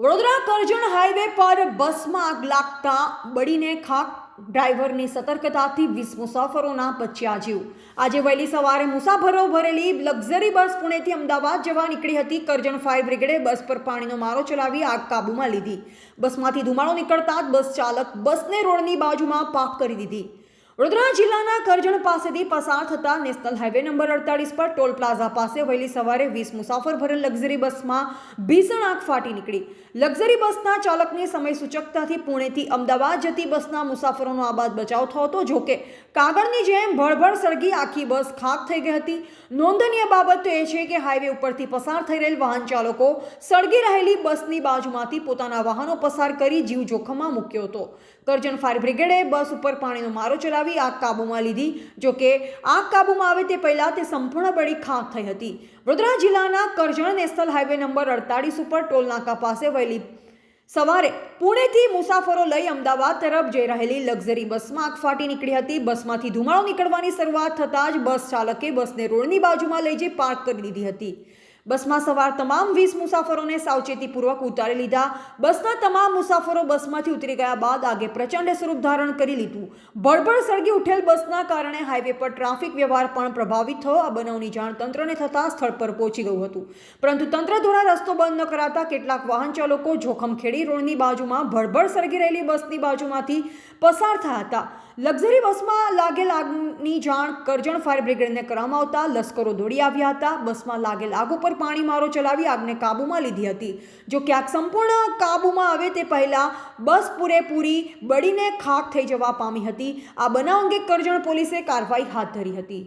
Vadodara Karjan highway પર બસમાં આગ લાગતા બળીને ખાક, ડ્રાઈવરની સતર્કતાથી 20 મુસાફરોના બચ્યા જીવ। આજે વહેલી સવારે મુસાફરો ભરેલી લક્ઝરી બસ પુણેથી અમદાવાદ જવા નીકળી હતી। કરજણ ફાયર બ્રિગેડે બસ પર પાણીનો મારો ચલાવી આગ કાબૂમાં લીધી। બસમાંથી ધુમાડો નીકળતા જ બસ ચાલક બસને રોડની બાજુમાં પાર્ક કરી દીધી। વડોદરા જિલ્લાના કરજણ પાસેથી પસાર થતા નેશનલ હાઈવે નંબર 48 પર ટોલ પ્લાઝા પાસે વહેલી સવારે 20 મુસાફર ભરેલ લક્ઝરી બસમાં ભીષણ આગ ફાટી નીકળી। લક્ઝરી બસના ચાલકની સમય સૂચકતાથી પુણેથી અમદાવાદ જતી બસના મુસાફરોનો આબાદ બચાવ થયો હતો। જોકે કાગળની જેમ ભળભળ સળગી આખી બસ ખાક થઈ ગઈ હતી। નોંધનીય બાબત તો એ છે કે હાઈવે ઉપરથી પસાર થઈ રહેલ વાહન ચાલકો સળગી રહેલી બસની બાજુમાંથી પોતાના વાહનો પસાર કરી જીવ જોખમમાં મૂક્યો હતો। કરજણ ફાયર બ્રિગેડે બસ ઉપર પાણીનો મારો ચલાવી આગ કાબૂમાં લીધી। જો કે આગ કાબૂમાં આવે તે પહેલા તે સંપૂર્ણ બળી ખાક થઈ હતી। વડોદરા જિલ્લાના કરજણ નેશનલ હાઈવે નંબર 48 ઉપર ટોલ નાકા પાસે વહેલી સવારે પુણેથી મુસાફરો લઈ અમદાવાદ તરફ જઈ રહેલી લક્ઝરી બસમાં આગ ફાટી નીકળી હતી। બસમાંથી ધુમાડો નીકળવાની શરૂઆત થતાં જ બસ ચાલકે બસને રોડની બાજુમાં લઈ જઈ પાર્ક કરી દીધી હતી। બસમાં સવાર તમામ 20 મુસાફરોને સાવચેતીપૂર્વક ઉતારી લીધા। બસના તમામ મુસાફરો બસમાંથી ઉતરી ગયા બાદ આગે પ્રચંડ સ્વરૂપ ધારણ કરી લીધું। ભળભળ સળગી ઉઠેલ બસના કારણે હાઈવે પર ટ્રાફિક વ્યવહાર પણ પ્રભાવિત થયો। આ બનાવની જાણ તંત્રને થતાં સ્થળ પર પહોંચી ગયું હતું, પરંતુ તંત્ર દ્વારા રસ્તો બંધ ન કરાતા કેટલાક વાહન ચાલકો જોખમ ખેડી રોડની બાજુમાં ભળભળ સળગી રહેલી બસની બાજુમાંથી પસાર થયા હતા। લક્ઝરી બસમાં લાગેલ આગની જાણ કરજણ ફાયર બ્રિગેડને કરવામાં આવતા લશ્કરો દોડી આવ્યા હતા। બસમાં લાગેલ આગ ઉપર પાણી મારો ચલાવી આગને કાબૂમાં લીધી હતી। જો કે આગ સંપૂર્ણ કાબૂમાં આવે તે પહેલા બસ પૂરેપૂરી બળીને ખાક થઈ જવા પામી હતી। આ બનાવ અંગે કરજણ પોલીસે કાર્યવાહી હાથ ધરી હતી।